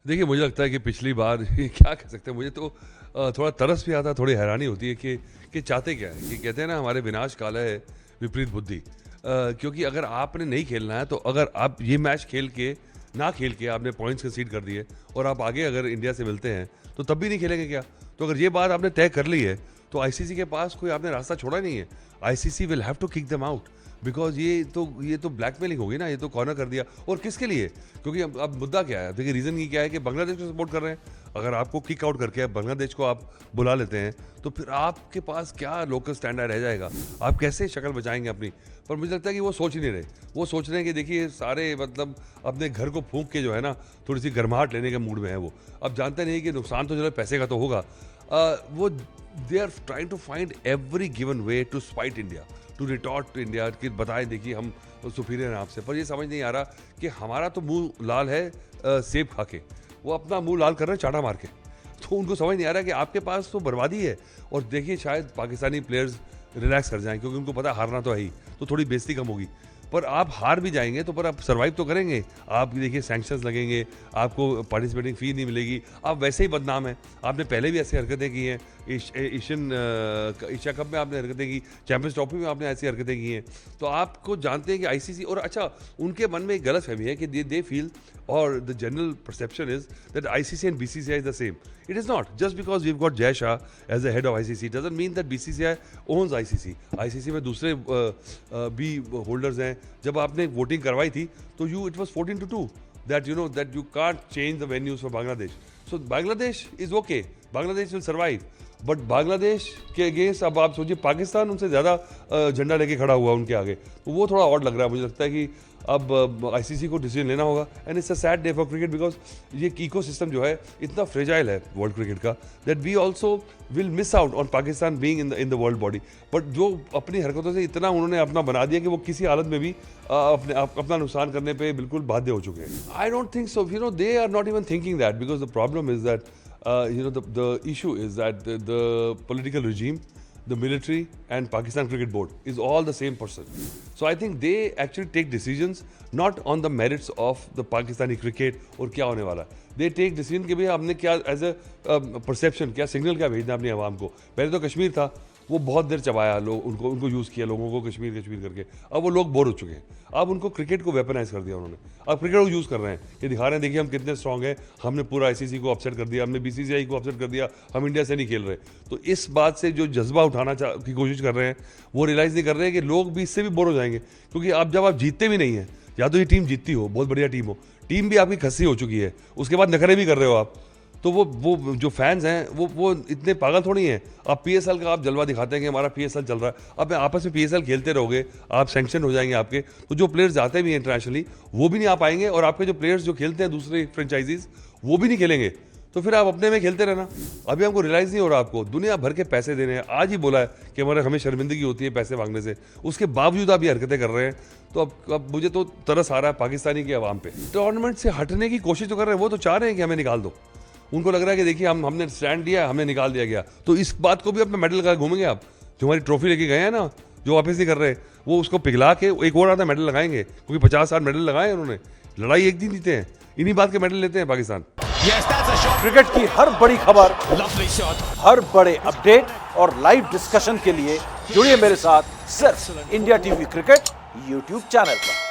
देखिए, मुझे लगता है कि पिछली बार क्या कह सकते हैं, मुझे तो थोड़ा तरस भी आता है, थोड़ी हैरानी होती है कि चाहते क्या हैं? कि कहते हैं ना, हमारे विनाश काल है विपरीत बुद्धि। क्योंकि अगर आपने नहीं खेलना है, तो अगर आप ये मैच खेल के आपने पॉइंट्स कंसीड कर दिए और आप आगे अगर इंडिया से मिलते हैं, तो तब भी नहीं खेलेंगे क्या? तो अगर ये बात आपने तय कर ली है, तो आईसीसी के पास कोई आपने रास्ता छोड़ा नहीं है। ICC will have to kick them out, because ये तो ब्लैकमेलिंग होगी ना, ये तो कॉर्नर कर दिया। और किसके लिए? क्योंकि अब मुद्दा क्या है? देखिए, रीज़न ये क्या है कि बांग्लादेश को सपोर्ट कर रहे हैं। अगर आपको किक आउट करके अब बांग्लादेश को आप बुला लेते हैं, तो फिर आपके पास क्या लोकल स्टैंडर्ड रह जाएगा? आप कैसे शक्ल बचाएँगे अपनी? पर मुझे लगता है कि वो सोच ही नहीं रहे। वो सोच रहे हैं कि देखिए, सारे मतलब अपने घर को फूँक के जो है ना, थोड़ी-सी गर्माहट लेने के मूड में है वो। अब जानते नहीं कि नुकसान तो चलो पैसे का तो होगा। वो they are trying to find every given way to spite India, to retort to India, कि बताएं देखिए हम सुपीरियर हैं आपसे। पर ये समझ नहीं आ रहा कि हमारा तो मुंह लाल है सेब खा के, वो अपना मुंह लाल कर रहे हैं चाटा मार के। तो उनको समझ नहीं आ रहा कि आपके पास तो बर्बादी है। और देखिए, शायद पाकिस्तानी प्लेयर्स रिलैक्स कर जाएं, क्योंकि उनको पता है हारना तो है ही, तो थोड़ी बेइज्जती कम होगी। पर आप हार भी जाएंगे तो पर आप सर्वाइव तो करेंगे। आप देखिए, सैंक्शंस लगेंगे, आपको पार्टिसिपेटिंग फ़ी नहीं मिलेगी, आप वैसे ही बदनाम हैं। आपने पहले भी ऐसी हरकतें की हैं, एशिया कप में आपने हरकतें की, चैंपियंस ट्रॉफी में आपने ऐसी हरकतें की हैं। तो आपको जानते हैं कि आईसीसी, और अच्छा, उनके मन में एक गलतफहमी है कि दे फील, और the general perception is that ICC and BCCI is the same. It is not. Just because we've got Jay Shah as the head of ICC doesn't mean that BCCI owns ICC. ICC में दूसरे भी holders हैं. जब आपने voting करवाई थी तो it was 14-2 that that you can't change the venues for Bangladesh. So Bangladesh is okay. Bangladesh will survive. But Bangladesh के अगेंस्ट अब आप सोचिए, पाकिस्तान उनसे ज़्यादा झंडा लेके खड़ा हुआ उनके आगे, तो वो थोड़ा ऑड लग रहा है. मुझे लगता है कि अब आईसीसी को डिसीजन लेना होगा. And it's a sad day for cricket, because ये इकोसिस्टम जो है इतना फ्रेजाइल है वर्ल्ड क्रिकेट का, that we also will miss out on Pakistan being in the world body. But जो अपनी हरकतों से इतना उन्होंने अपना बना दिया कि वो किसी हालत में भी अपना नुकसान करने पर बिल्कुल बाध्य हो चुके हैं. I don't think so. They are not even thinking that, because the problem is that the issue is that the political regime, the military and Pakistan Cricket Board is all the same person. So I think they actually take decisions not on the merits of the Pakistani cricket और क्या होने वाला. They take decision कि भाई हमने क्या as a perception, क्या signal क्या भेजना अपनी आवाम को. पहले तो कश्मीर था, वो बहुत देर चबाया, लोग उनको यूज़ किया, लोगों को कश्मीर करके. अब वो लोग बोर हो चुके हैं. अब उनको क्रिकेट को वेपनाइज कर दिया उन्होंने. अब क्रिकेट को यूज़ कर रहे हैं, ये दिखा रहे हैं देखिए हम कितने स्ट्रांग हैं, हमने पूरा आईसीसी को अपसेट कर दिया, हमने बीसीसीआई को अपसेट कर दिया, हम इंडिया से नहीं खेल रहे. तो इस बात से जो जज्बा उठाना की कोशिश कर रहे हैं, वो रियलाइज़ नहीं कर रहे हैं कि लोग भी इससे भी बोर हो जाएंगे. क्योंकि अब जब आप जीतते भी नहीं हैं, या तो ये टीम जीतती हो, बहुत बढ़िया टीम हो, टीम भी आपकी खस्सी हो चुकी है, उसके बाद नखरे भी कर रहे हो आप, तो वो जो फैंस हैं वो इतने पागल थोड़ी हैं. आप पीएसएल का आप जलवा दिखाते हैं कि हमारा पीएसएल चल रहा है. अब आपस में पीएसएल खेलते रहोगे, आप सैंक्शन हो जाएंगे आपके, तो जो प्लेयर्स जाते भी हैं इंटरनेशनली वो भी नहीं आ पाएंगे, और आपके जो प्लेयर्स जो खेलते हैं दूसरे फ्रेंचाइजीज वो भी नहीं खेलेंगे. तो फिर आप अपने में खेलते रहना. अभी हमको रियलाइज़ नहीं हो रहा, आपको दुनिया भर के पैसे देने हैं. आज ही बोला है कि हमें शर्मिंदगी होती है पैसे मांगने से, उसके बावजूद आप ये हरकतें कर रहे हैं. तो अब मुझे तो तरस आ रहा है पाकिस्तानी की आवाम पे. टूर्नामेंट से हटने की कोशिश तो कर रहे हैं, वो तो चाह रहे हैं कि हमें निकाल दो. उनको लग रहा है कि देखिए हमने स्टैंड दिया, हमें निकाल दिया गया, तो इस बात को भी अपना मेडल लगा घूमेंगे आप. जो हमारी ट्रॉफी लेके गए हैं ना, जो वापस नहीं कर रहे, वो उसको पिघला के एक और आधा मेडल लगाएंगे, क्योंकि 50 मेडल लगाए उन्होंने. लड़ाई एक दिन जीते हैं, इन्हीं बात के मेडल लेते हैं पाकिस्तान. क्रिकेट की हर बड़ी खबर, हर बड़े अपडेट और लाइव डिस्कशन के लिए जुड़िए मेरे साथ सिर्फ India TV cricket YouTube channel पर.